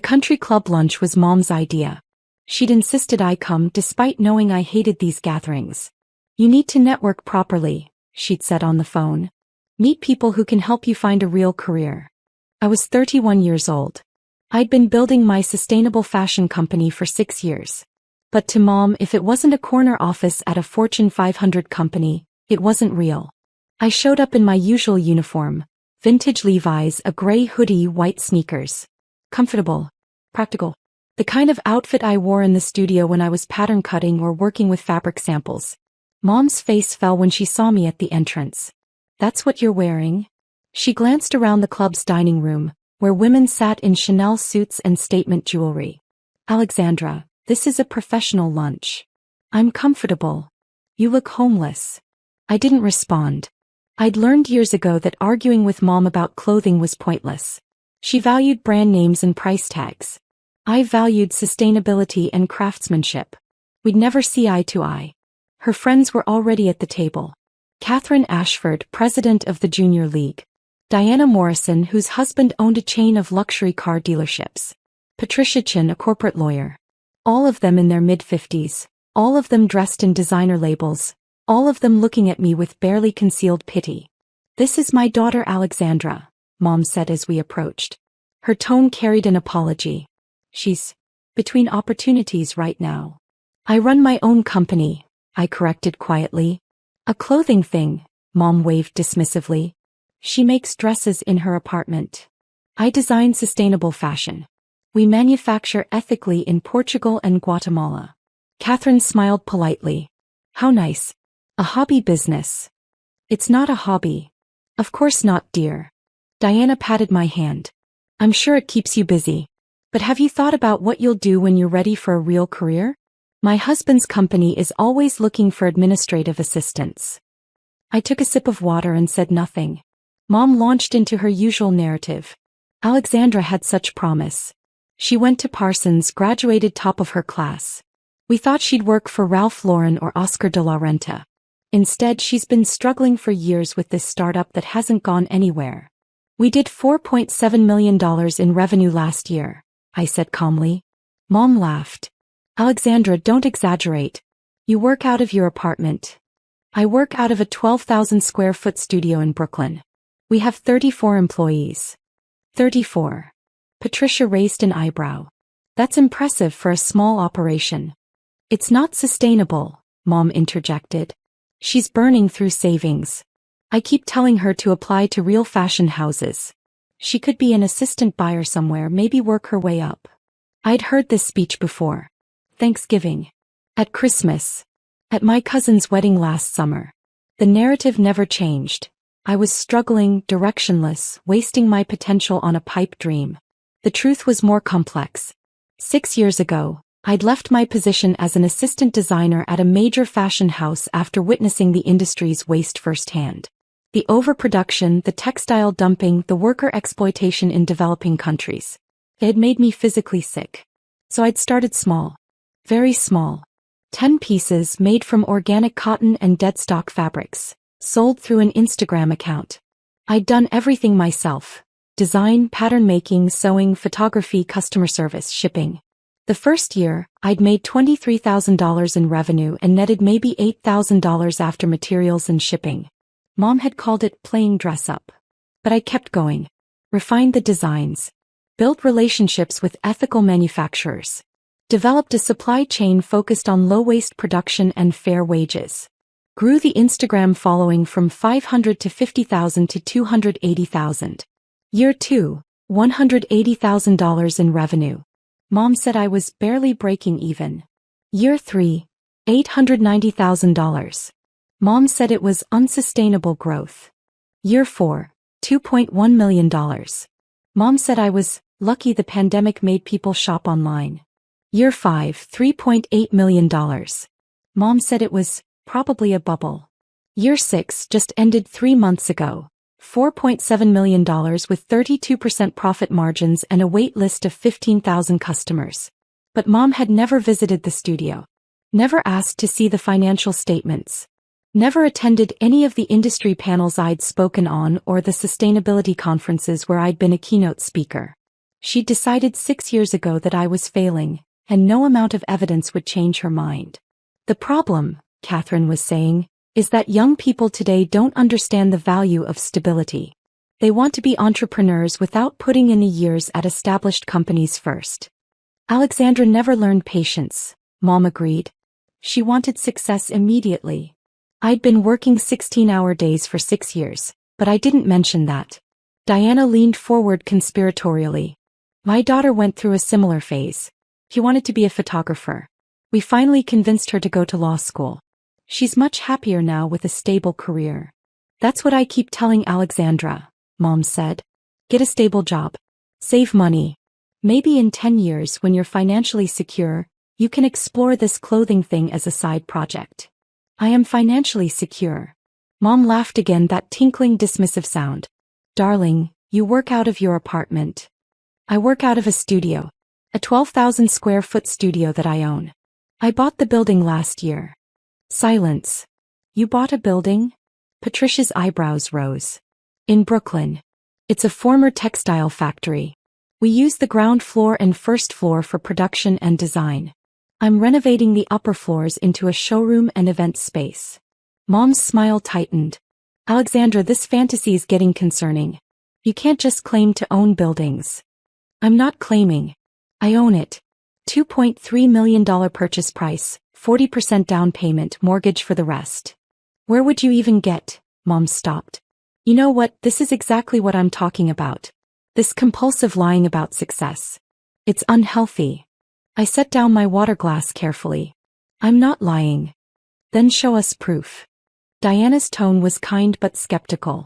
country club lunch was Mom's idea. She'd insisted I come despite knowing I hated these gatherings. You need to network properly, she'd said on the phone. Meet people who can help you find a real career. I was 31 years old. I'd been building my sustainable fashion company for 6 years. But to Mom, if it wasn't a corner office at a Fortune 500 company, it wasn't real. I showed up in my usual uniform, vintage Levi's, a gray hoodie, white sneakers. Comfortable. Practical. The kind of outfit I wore in the studio when I was pattern cutting or working with fabric samples. Mom's face fell when she saw me at the entrance. That's what you're wearing? She glanced around the club's dining room, where women sat in Chanel suits and statement jewelry. Alexandra, this is a professional lunch. I'm comfortable. You look homeless. I didn't respond. I'd learned years ago that arguing with Mom about clothing was pointless. She valued brand names and price tags. I valued sustainability and craftsmanship. We'd never see eye to eye. Her friends were already at the table. Catherine Ashford, president of the Junior League. Diana Morrison, whose husband owned a chain of luxury car dealerships. Patricia Chin, a corporate lawyer. All of them in their mid-50s. All of them dressed in designer labels. All of them looking at me with barely concealed pity. This is my daughter Alexandra, Mom said as we approached. Her tone carried an apology. She's between opportunities right now. I run my own company, I corrected quietly. A clothing thing, Mom waved dismissively. She makes dresses in her apartment. I design sustainable fashion. We manufacture ethically in Portugal and Guatemala. Catherine smiled politely. How nice. A hobby business. It's not a hobby. Of course not, dear. Diana patted my hand. I'm sure it keeps you busy. But have you thought about what you'll do when you're ready for a real career? My husband's company is always looking for administrative assistants. I took a sip of water and said nothing. Mom launched into her usual narrative. Alexandra had such promise. She went to Parsons, graduated top of her class. We thought she'd work for Ralph Lauren or Oscar de la Renta. Instead, she's been struggling for years with this startup that hasn't gone anywhere. We did $4.7 million in revenue last year, I said calmly. Mom laughed. Alexandra, don't exaggerate. You work out of your apartment. I work out of a 12,000 square foot studio in Brooklyn. We have 34 employees. 34. Patricia raised an eyebrow. That's impressive for a small operation. It's not sustainable, Mom interjected. She's burning through savings. I keep telling her to apply to real fashion houses. She could be an assistant buyer somewhere, maybe work her way up. I'd heard this speech before. Thanksgiving. At Christmas. At my cousin's wedding last summer. The narrative never changed. I was struggling, directionless, wasting my potential on a pipe dream. The truth was more complex. 6 years ago, I'd left my position as an assistant designer at a major fashion house after witnessing the industry's waste firsthand. The overproduction, the textile dumping, the worker exploitation in developing countries. It had made me physically sick. So I'd started small. Very small. 10 pieces made from organic cotton and deadstock fabrics, sold through an Instagram account. I'd done everything myself. Design, pattern making, sewing, photography, customer service, shipping. The first year, I'd made $23,000 in revenue and netted maybe $8,000 after materials and shipping. Mom had called it playing dress up. But I kept going. Refined the designs. Built relationships with ethical manufacturers. Developed a supply chain focused on low-waste production and fair wages. Grew the Instagram following from 500 to 50,000 to 280,000. Year 2, $180,000 in revenue. Mom said I was barely breaking even. Year 3, $890,000. Mom said it was unsustainable growth. Year 4, $2.1 million. Mom said I was lucky the pandemic made people shop online. Year 5, $3.8 million. Mom said it was probably a bubble. Year 6 just ended 3 months ago. $4.7 million with 32% profit margins and a wait list of 15,000 customers. But Mom had never visited the studio. Never asked to see the financial statements. Never attended any of the industry panels I'd spoken on or the sustainability conferences where I'd been a keynote speaker. She'd decided 6 years ago that I was failing, and no amount of evidence would change her mind. The problem, Catherine was saying, is that young people today don't understand the value of stability. They want to be entrepreneurs without putting in the years at established companies first. Alexandra never learned patience, Mom agreed. She wanted success immediately. I'd been working 16-hour days for 6 years, but I didn't mention that. Diana leaned forward conspiratorially. My daughter went through a similar phase. She wanted to be a photographer. We finally convinced her to go to law school. She's much happier now with a stable career. That's what I keep telling Alexandra, Mom said. Get a stable job. Save money. Maybe in 10 years when you're financially secure, you can explore this clothing thing as a side project. I am financially secure. Mom laughed again, that tinkling dismissive sound. Darling, you work out of your apartment. I work out of a studio. A 12,000 square foot studio that I own. I bought the building last year. Silence. You bought a building? Patricia's eyebrows rose. In Brooklyn. It's a former textile factory. We use the ground floor and first floor for production and design. I'm renovating the upper floors into a showroom and event space. Mom's smile tightened. Alexandra, this fantasy is getting concerning. You can't just claim to own buildings. I'm not claiming. I own it. $2.3 million purchase price, 40% down payment, mortgage for the rest. Where would you even get? Mom stopped. You know what, this is exactly what I'm talking about. This compulsive lying about success. It's unhealthy. I set down my water glass carefully. I'm not lying. Then show us proof. Diana's tone was kind but skeptical.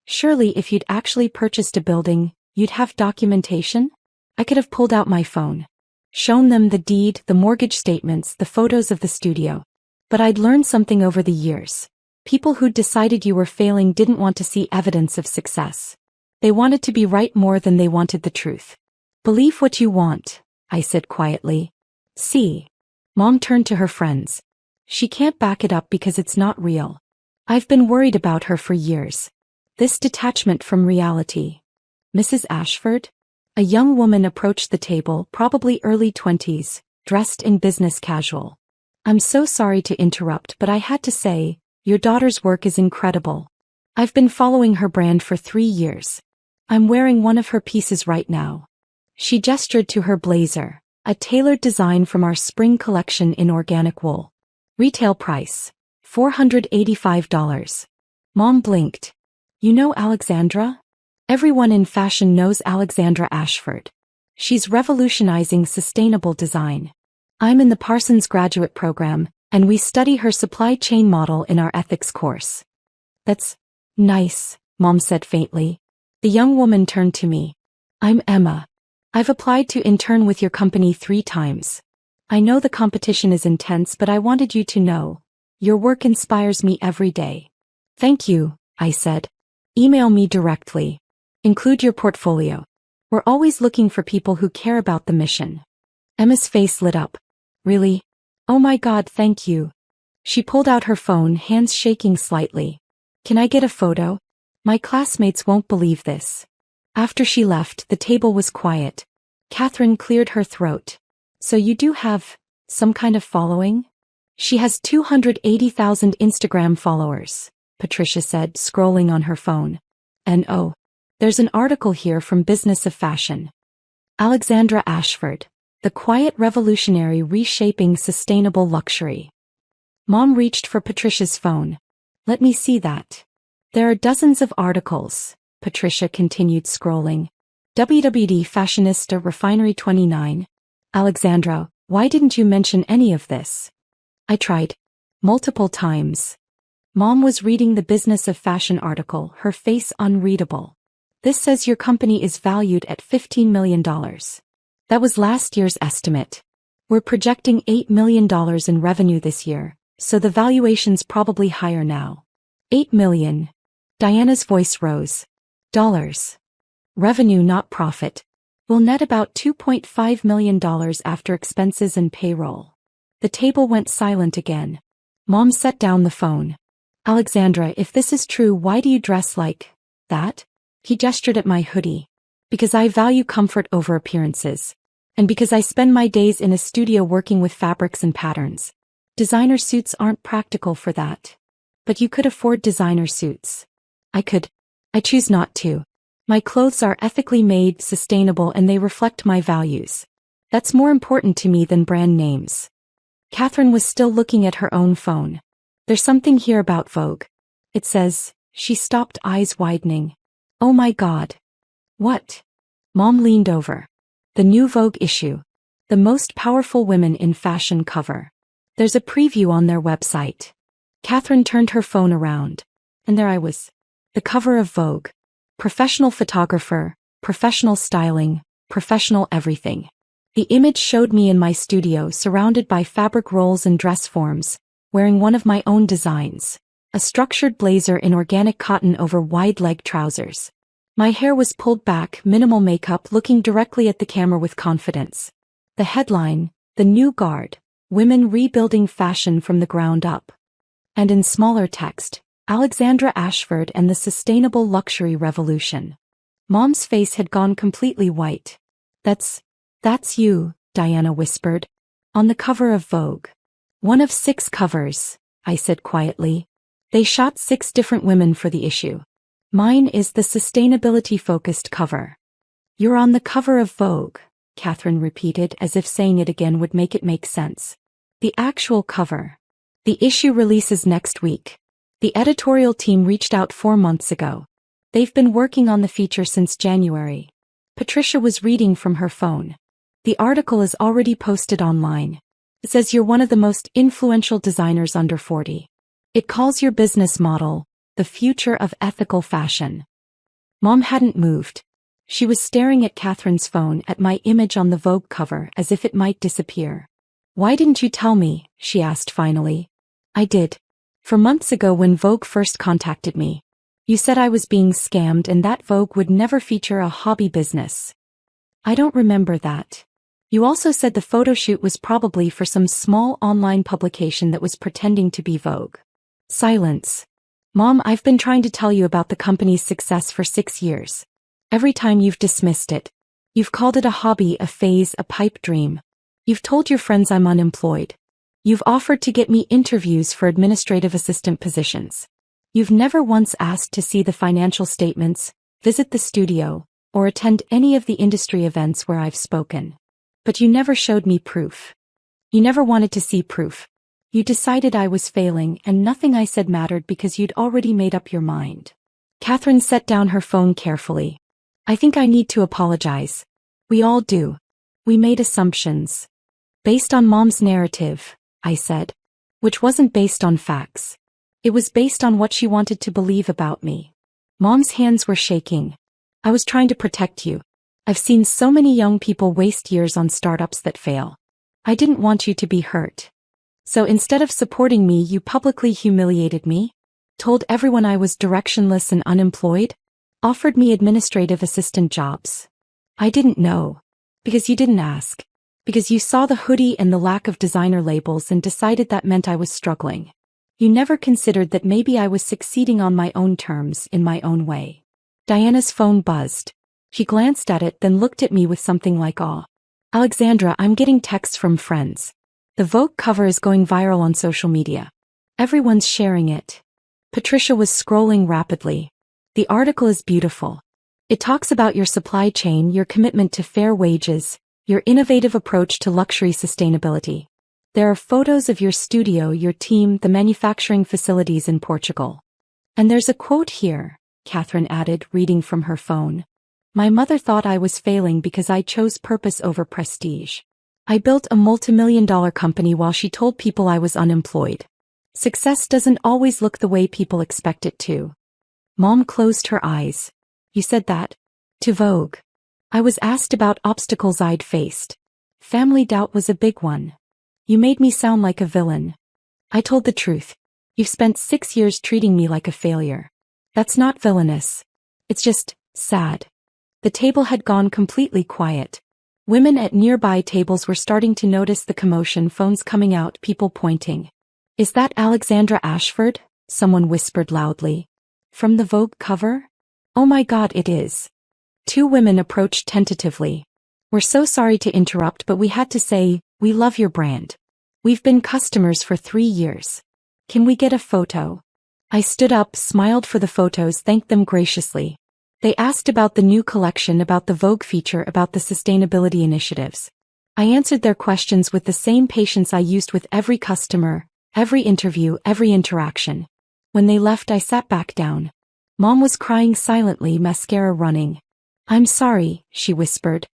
Surely if you'd actually purchased a building, you'd have documentation? I could have pulled out my phone. Shown them the deed, the mortgage statements, the photos of the studio. But I'd learned something over the years. People who'd decided you were failing didn't want to see evidence of success. They wanted to be right more than they wanted the truth. Believe what you want, I said quietly. See. Mom turned to her friends. She can't back it up because it's not real. I've been worried about her for years. This detachment from reality. Mrs. Ashford? A young woman approached the table, probably early 20s, dressed in business casual. I'm so sorry to interrupt, but I had to say, your daughter's work is incredible. I've been following her brand for 3 years. I'm wearing one of her pieces right now. She gestured to her blazer, a tailored design from our spring collection in organic wool. Retail price, $485. Mom blinked. You know Alexandra? Everyone in fashion knows Alexandra Ashford. She's revolutionizing sustainable design. I'm in the Parsons graduate program, and we study her supply chain model in our ethics course. That's nice, Mom said faintly. The young woman turned to me. I'm Emma. I've applied to intern with your company 3 times. I know the competition is intense, but I wanted you to know. Your work inspires me every day. Thank you, I said. Email me directly. Include your portfolio. We're always looking for people who care about the mission. Emma's face lit up. Really? Oh my God, thank you. She pulled out her phone, hands shaking slightly. Can I get a photo? My classmates won't believe this. After she left, the table was quiet. Catherine cleared her throat. So you do have some kind of following? She has 280,000 Instagram followers, Patricia said, scrolling on her phone. And oh, there's an article here from Business of Fashion. Alexandra Ashford, the quiet revolutionary reshaping sustainable luxury. Mom reached for Patricia's phone. Let me see that. There are dozens of articles, Patricia continued scrolling. WWD Fashionista Refinery 29. Alexandra, why didn't you mention any of this? I tried. Multiple times. Mom was reading the Business of Fashion article, her face unreadable. This says your company is valued at $15 million. That was last year's estimate. We're projecting $8 million in revenue this year, so the valuation's probably higher now. $8 million. Diana's voice rose. Dollars. Revenue, not profit. We'll net about $2.5 million after expenses and payroll. The table went silent again. Mom set down the phone. Alexandra, if this is true, why do you dress like that? He gestured at my hoodie. Because I value comfort over appearances. And because I spend my days in a studio working with fabrics and patterns. Designer suits aren't practical for that. But you could afford designer suits. I could. I choose not to. My clothes are ethically made, sustainable, and they reflect my values. That's more important to me than brand names. Catherine was still looking at her own phone. There's something here about Vogue. It says, she stopped, eyes widening. Oh my God. What? Mom leaned over. The new Vogue issue. The most powerful women in fashion cover. There's a preview on their website. Catherine turned her phone around. And there I was. The cover of Vogue. Professional photographer, professional styling, professional everything. The image showed me in my studio surrounded by fabric rolls and dress forms, wearing one of my own designs. A structured blazer in organic cotton over wide-leg trousers. My hair was pulled back, minimal makeup, looking directly at the camera with confidence. The headline, The New Guard, Women Rebuilding Fashion from the Ground Up. And in smaller text, Alexandra Ashford and the Sustainable Luxury Revolution. Mom's face had gone completely white. That's you, Diana whispered. On the cover of Vogue. One of 6 covers, I said quietly. They shot 6 different women for the issue. Mine is the sustainability-focused cover. You're on the cover of Vogue, Catherine repeated as if saying it again would make it make sense. The actual cover. The issue releases next week. The editorial team reached out 4 months ago. They've been working on the feature since January. Patricia was reading from her phone. The article is already posted online. It says you're one of the most influential designers under 40. It calls your business model, the future of ethical fashion. Mom hadn't moved. She was staring at Catherine's phone at my image on the Vogue cover as if it might disappear. Why didn't you tell me? She asked finally. I did. For months ago when Vogue first contacted me. You said I was being scammed and that Vogue would never feature a hobby business. I don't remember that. You also said the photo shoot was probably for some small online publication that was pretending to be Vogue. Silence. Mom, I've been trying to tell you about the company's success for 6 years. Every time you've dismissed it. You've called it a hobby, a phase, a pipe dream. You've told your friends I'm unemployed. You've offered to get me interviews for administrative assistant positions. You've never once asked to see the financial statements, visit the studio, or attend any of the industry events where I've spoken. But you never showed me proof. You never wanted to see proof. You decided I was failing and nothing I said mattered because you'd already made up your mind. Catherine set down her phone carefully. I think I need to apologize. We all do. We made assumptions. Based on Mom's narrative, I said. Which wasn't based on facts. It was based on what she wanted to believe about me. Mom's hands were shaking. I was trying to protect you. I've seen so many young people waste years on startups that fail. I didn't want you to be hurt. So instead of supporting me, you publicly humiliated me, told everyone I was directionless and unemployed, offered me administrative assistant jobs. I didn't know. Because you didn't ask. Because you saw the hoodie and the lack of designer labels and decided that meant I was struggling. You never considered that maybe I was succeeding on my own terms, in my own way. Diana's phone buzzed. She glanced at it, then looked at me with something like awe. Alexandra, I'm getting texts from friends. The Vogue cover is going viral on social media. Everyone's sharing it. Patricia was scrolling rapidly. The article is beautiful. It talks about your supply chain, your commitment to fair wages, your innovative approach to luxury sustainability. There are photos of your studio, your team, the manufacturing facilities in Portugal. And there's a quote here, Catherine added, reading from her phone. My mother thought I was failing because I chose purpose over prestige. I built a multimillion-dollar company while she told people I was unemployed. Success doesn't always look the way people expect it to. Mom closed her eyes. You said that? To Vogue. I was asked about obstacles I'd faced. Family doubt was a big one. You made me sound like a villain. I told the truth. You've spent 6 years treating me like a failure. That's not villainous. It's just sad. The table had gone completely quiet. Women at nearby tables were starting to notice the commotion, phones coming out, people pointing. Is that Alexandra Ashford? Someone whispered loudly. From the Vogue cover? Oh my God, it is. Two women approached tentatively. We're so sorry to interrupt, but we had to say, we love your brand. We've been customers for 3 years. Can we get a photo? I stood up, smiled for the photos, thanked them graciously. They asked about the new collection, about the Vogue feature, about the sustainability initiatives. I answered their questions with the same patience I used with every customer, every interview, every interaction. When they left, I sat back down. Mom was crying silently, mascara running. I'm sorry, she whispered.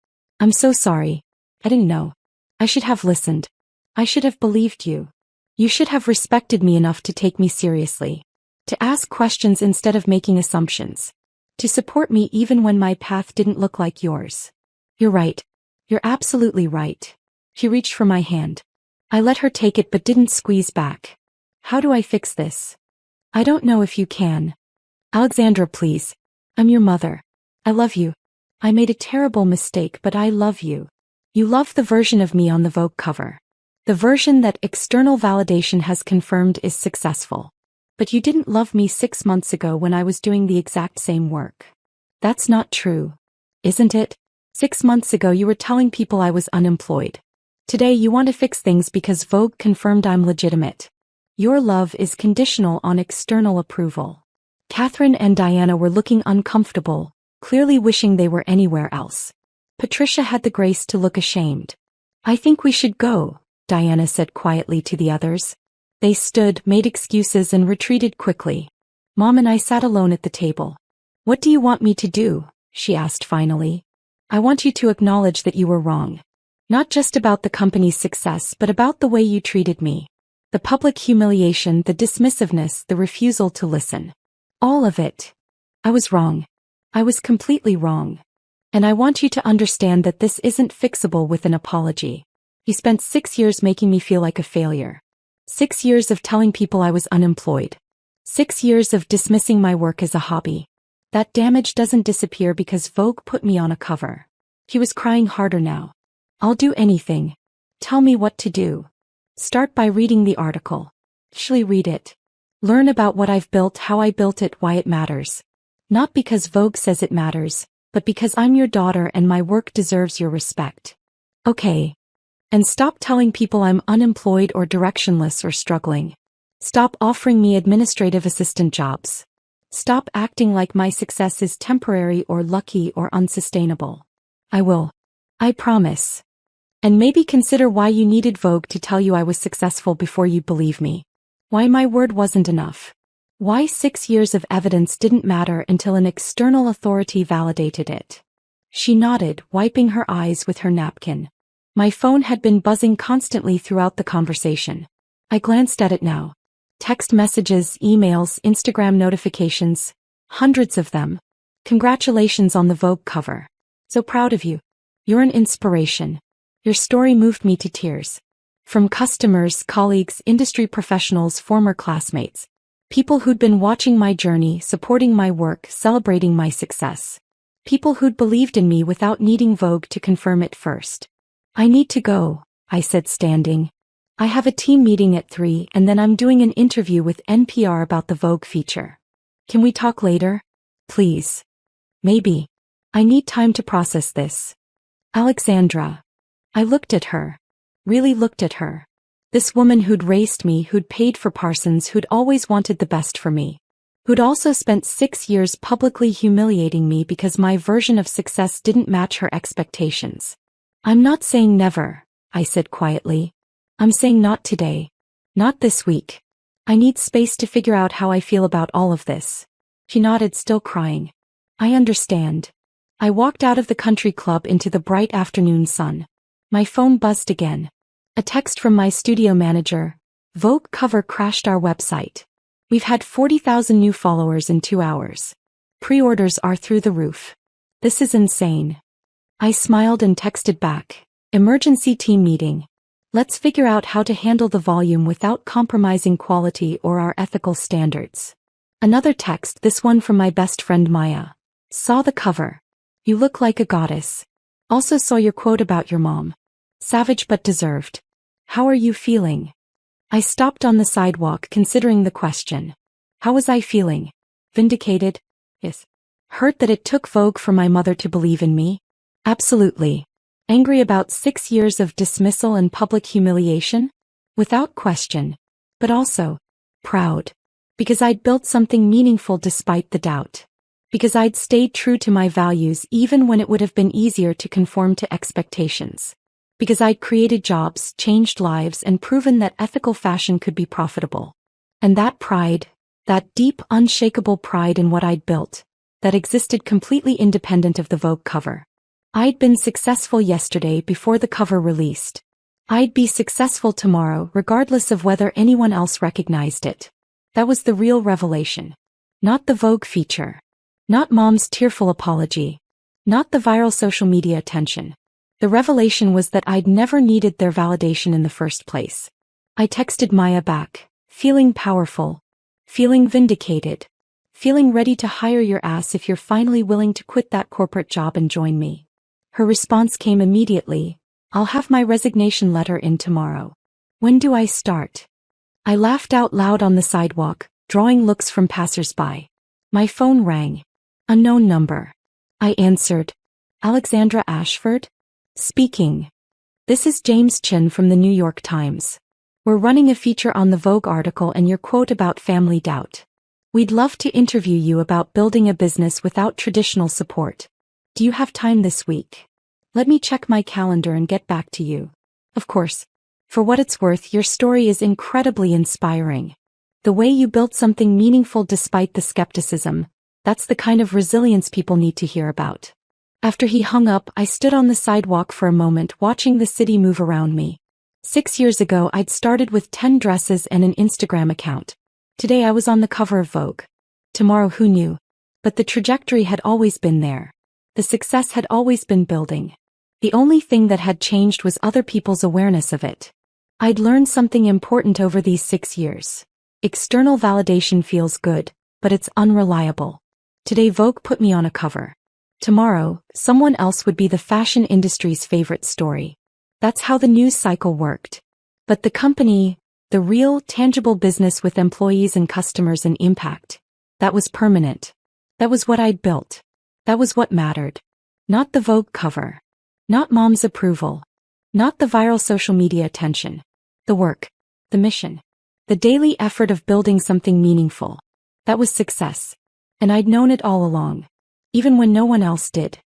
I'm so sorry. I didn't know. I should have listened. I should have believed you. You should have respected me enough to take me seriously. To ask questions instead of making assumptions. To support me even when my path didn't look like yours. You're right. You're absolutely right. She reached for my hand. I let her take it but didn't squeeze back. How do I fix this? I don't know if you can. Alexandra, please. I'm your mother. I love you. I made a terrible mistake, but I love you. You love the version of me on the Vogue cover. The version that external validation has confirmed is successful. But you didn't love me 6 months ago when I was doing the exact same work. That's not true. Isn't it? 6 months ago you were telling people I was unemployed. Today you want to fix things because Vogue confirmed I'm legitimate. Your love is conditional on external approval. Catherine and Diana were looking uncomfortable, clearly wishing they were anywhere else. Patricia had the grace to look ashamed. I think we should go, Diana said quietly to the others. They stood, made excuses and retreated quickly. Mom and I sat alone at the table. What do you want me to do? She asked finally. I want you to acknowledge that you were wrong. Not just about the company's success, but about the way you treated me. The public humiliation, the dismissiveness, the refusal to listen. All of it. I was wrong. I was completely wrong. And I want you to understand that this isn't fixable with an apology. You spent 6 years making me feel like a failure. 6 years of telling people I was unemployed. 6 years of dismissing my work as a hobby. That damage doesn't disappear because Vogue put me on a cover. He was crying harder now. I'll do anything. Tell me what to do. Start by reading the article. Actually read it. Learn about what I've built, how I built it, why it matters. Not because Vogue says it matters, but because I'm your daughter and my work deserves your respect. Okay. And stop telling people I'm unemployed or directionless or struggling. Stop offering me administrative assistant jobs. Stop acting like my success is temporary or lucky or unsustainable. I will. I promise. And maybe consider why you needed Vogue to tell you I was successful before you'd believe me. Why my word wasn't enough. Why 6 years of evidence didn't matter until an external authority validated it. She nodded, wiping her eyes with her napkin. My phone had been buzzing constantly throughout the conversation. I glanced at it now. Text messages, emails, Instagram notifications. Hundreds of them. Congratulations on the Vogue cover. So proud of you. You're an inspiration. Your story moved me to tears. From customers, colleagues, industry professionals, former classmates. People who'd been watching my journey, supporting my work, celebrating my success. People who'd believed in me without needing Vogue to confirm it first. I need to go, I said standing. I have a team meeting at 3 and then I'm doing an interview with NPR about the Vogue feature. Can we talk later? Please. Maybe. I need time to process this. Alexandra. I looked at her. Really looked at her. This woman who'd raised me, who'd paid for Parsons, who'd always wanted the best for me. Who'd also spent 6 years publicly humiliating me because my version of success didn't match her expectations. I'm not saying never, I said quietly. I'm saying not today. Not this week. I need space to figure out how I feel about all of this. She nodded, still crying. I understand. I walked out of the country club into the bright afternoon sun. My phone buzzed again. A text from my studio manager. Vogue cover crashed our website. We've had 40,000 new followers in 2 hours. Pre-orders are through the roof. This is insane. I smiled and texted back. Emergency team meeting. Let's figure out how to handle the volume without compromising quality or our ethical standards. Another text, this one from my best friend Maya. Saw the cover. You look like a goddess. Also saw your quote about your mom. Savage but deserved. How are you feeling? I stopped on the sidewalk considering the question. How was I feeling? Vindicated? Yes. Hurt that it took Vogue for my mother to believe in me? Absolutely. Angry about 6 years of dismissal and public humiliation? Without question. But also proud. Because I'd built something meaningful despite the doubt. Because I'd stayed true to my values even when it would have been easier to conform to expectations. Because I'd created jobs, changed lives, and proven that ethical fashion could be profitable. And that pride, that deep, unshakable pride in what I'd built, that existed completely independent of the Vogue cover. I'd been successful yesterday before the cover released. I'd be successful tomorrow regardless of whether anyone else recognized it. That was the real revelation. Not the Vogue feature. Not Mom's tearful apology. Not the viral social media attention. The revelation was that I'd never needed their validation in the first place. I texted Maya back, feeling powerful, feeling vindicated, feeling ready to hire your ass if you're finally willing to quit that corporate job and join me. Her response came immediately, I'll have my resignation letter in tomorrow. When do I start? I laughed out loud on the sidewalk, drawing looks from passers-by. My phone rang. Unknown number. I answered. Alexandra Ashford? Speaking. This is James Chin from the New York Times. We're running a feature on the Vogue article and your quote about family doubt. We'd love to interview you about building a business without traditional support. Do you have time this week? Let me check my calendar and get back to you. Of course. For what it's worth, your story is incredibly inspiring. The way you built something meaningful despite the skepticism, that's the kind of resilience people need to hear about. After he hung up, I stood on the sidewalk for a moment watching the city move around me. 6 years ago, I'd started with 10 dresses and an Instagram account. Today I was on the cover of Vogue. Tomorrow, who knew? But the trajectory had always been there. The success had always been building. The only thing that had changed was other people's awareness of it. I'd learned something important over these 6 years. External validation feels good, but it's unreliable. Today Vogue put me on a cover. Tomorrow, someone else would be the fashion industry's favorite story. That's how the news cycle worked. But the company, the real, tangible business with employees and customers and impact, that was permanent. That was what I'd built. That was what mattered. Not the Vogue cover. Not Mom's approval. Not the viral social media attention. The work. The mission. The daily effort of building something meaningful. That was success. And I'd known it all along. Even when no one else did.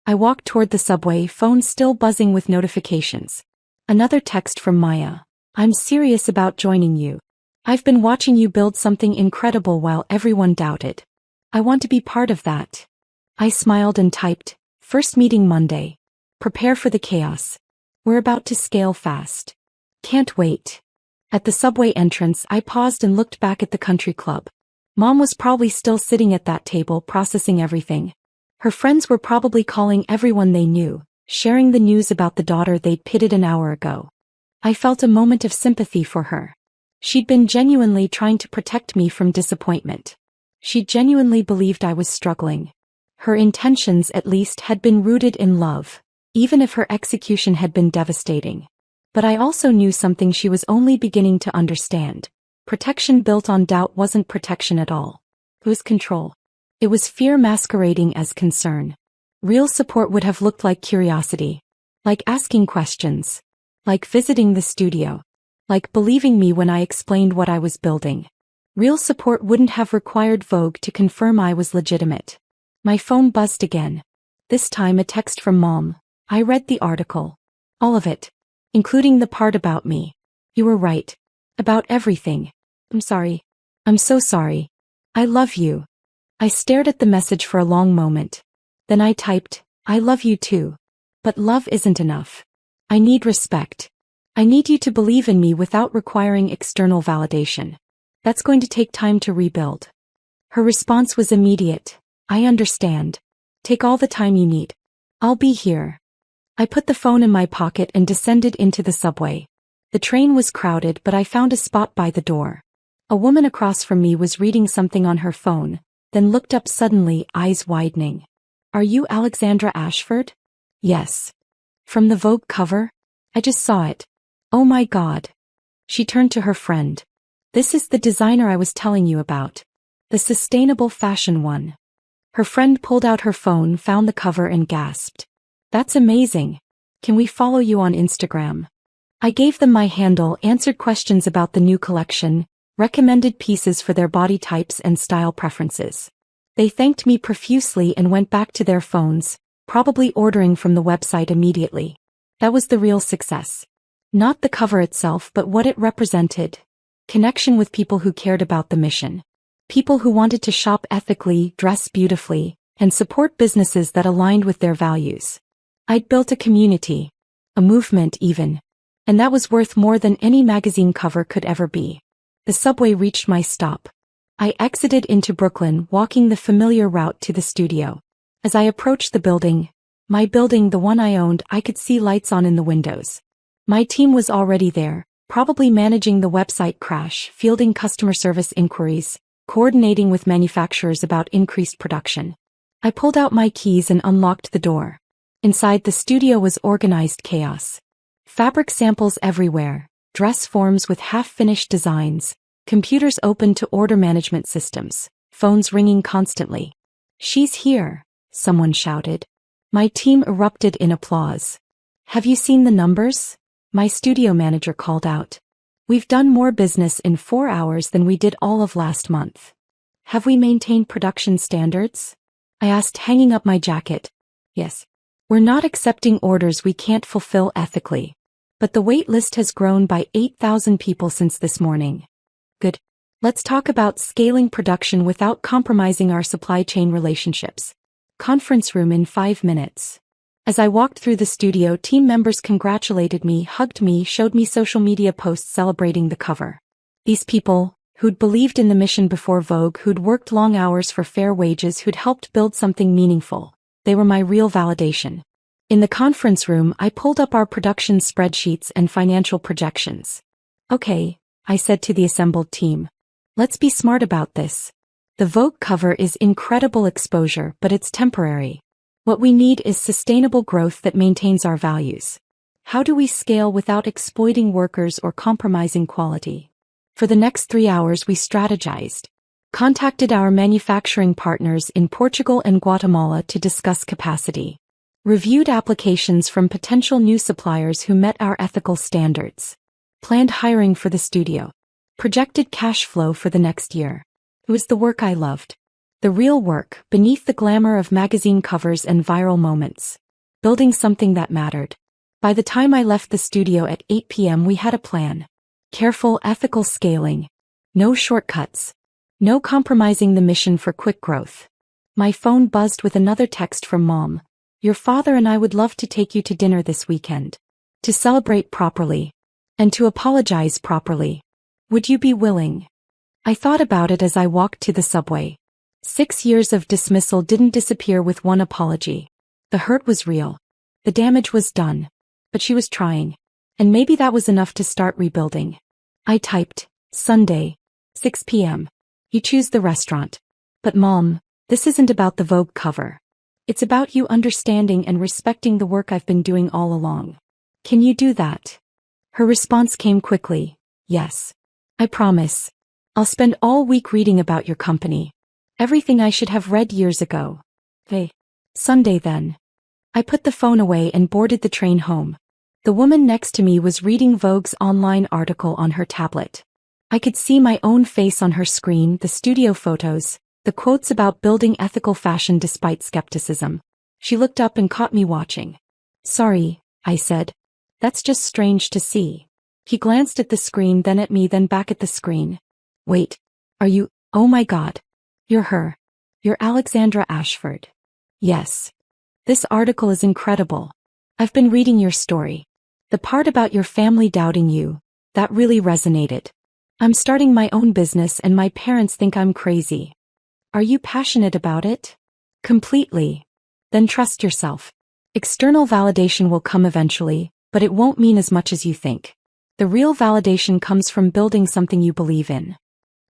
I walked toward the subway, phone still buzzing with notifications. Another text from Maya. I'm serious about joining you. I've been watching you build something incredible while everyone doubted. I want to be part of that. I smiled and typed, first meeting Monday. Prepare for the chaos. We're about to scale fast. Can't wait. At the subway entrance, I paused and looked back at the country club. Mom was probably still sitting at that table processing everything. Her friends were probably calling everyone they knew, sharing the news about the daughter they'd pitted an hour ago. I felt a moment of sympathy for her. She'd been genuinely trying to protect me from disappointment. She genuinely believed I was struggling. Her intentions, at least, had been rooted in love, even if her execution had been devastating. But I also knew something she was only beginning to understand. Protection built on doubt wasn't protection at all. It was control. It was fear masquerading as concern. Real support would have looked like curiosity. Like asking questions. Like visiting the studio. Like believing me when I explained what I was building. Real support wouldn't have required Vogue to confirm I was legitimate. My phone buzzed again. This time a text from Mom. I read the article. All of it. Including the part about me. You were right. About everything. I'm sorry. I'm so sorry. I love you. I stared at the message for a long moment. Then I typed, I love you too. But love isn't enough. I need respect. I need you to believe in me without requiring external validation. That's going to take time to rebuild. Her response was immediate. I understand. Take all the time you need. I'll be here. I put the phone in my pocket and descended into the subway. The train was crowded, but I found a spot by the door. A woman across from me was reading something on her phone, then looked up suddenly, eyes widening. Are you Alexandra Ashford? Yes. From the Vogue cover? I just saw it. Oh my God. She turned to her friend. This is the designer I was telling you about. The sustainable fashion one. Her friend pulled out her phone, found the cover and gasped. That's amazing. Can we follow you on Instagram? I gave them my handle, answered questions about the new collection, recommended pieces for their body types and style preferences. They thanked me profusely and went back to their phones, probably ordering from the website immediately. That was the real success. Not the cover itself, but what it represented. Connection with people who cared about the mission. People who wanted to shop ethically, dress beautifully, and support businesses that aligned with their values. I'd built a community. A movement even. And that was worth more than any magazine cover could ever be. The subway reached my stop. I exited into Brooklyn, walking the familiar route to the studio. As I approached the building, my building, the one I owned, I could see lights on in the windows. My team was already there, probably managing the website crash, fielding customer service inquiries, coordinating with manufacturers about increased production. I pulled out my keys and unlocked the door. Inside the studio was organized chaos. Fabric samples everywhere, dress forms with half-finished designs, computers open to order management systems, phones ringing constantly. She's here, someone shouted. My team erupted in applause. Have you seen the numbers? My studio manager called out. We've done more business in 4 hours than we did all of last month. Have we maintained production standards? I asked, hanging up my jacket. Yes. We're not accepting orders we can't fulfill ethically. But the wait list has grown by 8,000 people since this morning. Good. Let's talk about scaling production without compromising our supply chain relationships. Conference room in 5 minutes. As I walked through the studio, team members congratulated me, hugged me, showed me social media posts celebrating the cover. These people, who'd believed in the mission before Vogue, who'd worked long hours for fair wages, who'd helped build something meaningful, they were my real validation. In the conference room, I pulled up our production spreadsheets and financial projections. Okay, I said to the assembled team. Let's be smart about this. The Vogue cover is incredible exposure, but it's temporary. What we need is sustainable growth that maintains our values. How do we scale without exploiting workers or compromising quality? For the next 3 hours we strategized. Contacted our manufacturing partners in Portugal and Guatemala to discuss capacity. Reviewed applications from potential new suppliers who met our ethical standards. Planned hiring for the studio. Projected cash flow for the next year. It was the work I loved. The real work, beneath the glamour of magazine covers and viral moments. Building something that mattered. By the time I left the studio at 8 p.m. we had a plan. Careful, ethical scaling. No shortcuts. No compromising the mission for quick growth. My phone buzzed with another text from Mom. Your father and I would love to take you to dinner this weekend. To celebrate properly. And to apologize properly. Would you be willing? I thought about it as I walked to the subway. 6 years of dismissal didn't disappear with one apology. The hurt was real. The damage was done. But she was trying. And maybe that was enough to start rebuilding. I typed, Sunday, 6 p.m. You choose the restaurant. But Mom, this isn't about the Vogue cover. It's about you understanding and respecting the work I've been doing all along. Can you do that? Her response came quickly. Yes. I promise. I'll spend all week reading about your company. Everything I should have read years ago. Hey. Sunday then. I put the phone away and boarded the train home. The woman next to me was reading Vogue's online article on her tablet. I could see my own face on her screen, the studio photos, the quotes about building ethical fashion despite skepticism. She looked up and caught me watching. Sorry, I said. That's just strange to see. He glanced at the screen, then at me, then back at the screen. Wait, are you, oh my God. You're her. You're Alexandra Ashford. Yes. This article is incredible. I've been reading your story. The part about your family doubting you, that really resonated. I'm starting my own business and my parents think I'm crazy. Are you passionate about it? Completely. Then trust yourself. External validation will come eventually, but it won't mean as much as you think. The real validation comes from building something you believe in.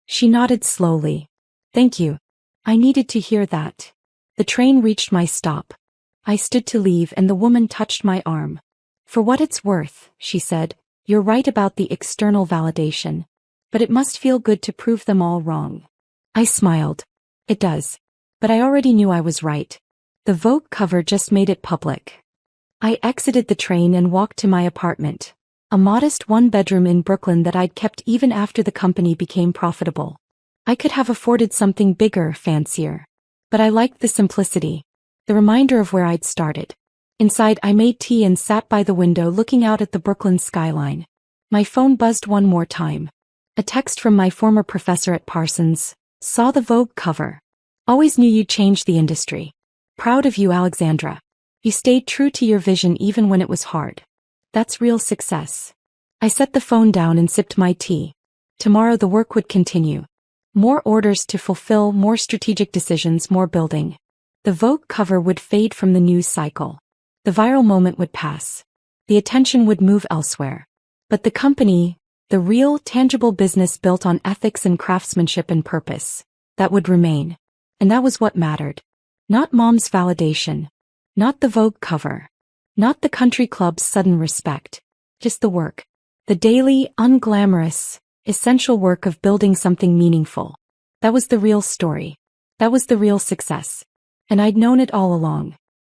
She nodded slowly. Thank you. I needed to hear that. The train reached my stop. I stood to leave and the woman touched my arm. For what it's worth, she said, you're right about the external validation. But it must feel good to prove them all wrong. I smiled. It does. But I already knew I was right. The Vogue cover just made it public. I exited the train and walked to my apartment. A modest one-bedroom in Brooklyn that I'd kept even after the company became profitable. I could have afforded something bigger, fancier. But I liked the simplicity. The reminder of where I'd started. Inside, I made tea and sat by the window looking out at the Brooklyn skyline. My phone buzzed one more time. A text from my former professor at Parsons. Saw the Vogue cover. Always knew you'd change the industry. Proud of you, Alexandra. You stayed true to your vision even when it was hard. That's real success. I set the phone down and sipped my tea. Tomorrow the work would continue. More orders to fulfill, more strategic decisions, more building. The Vogue cover would fade from the news cycle. The viral moment would pass. The attention would move elsewhere. But the company, the real, tangible business built on ethics and craftsmanship and purpose, that would remain. And that was what mattered. Not Mom's validation. Not the Vogue cover. Not the country club's sudden respect. Just the work. The daily, unglamorous, essential work of building something meaningful. That was the real story. That was the real success. And I'd known it all along.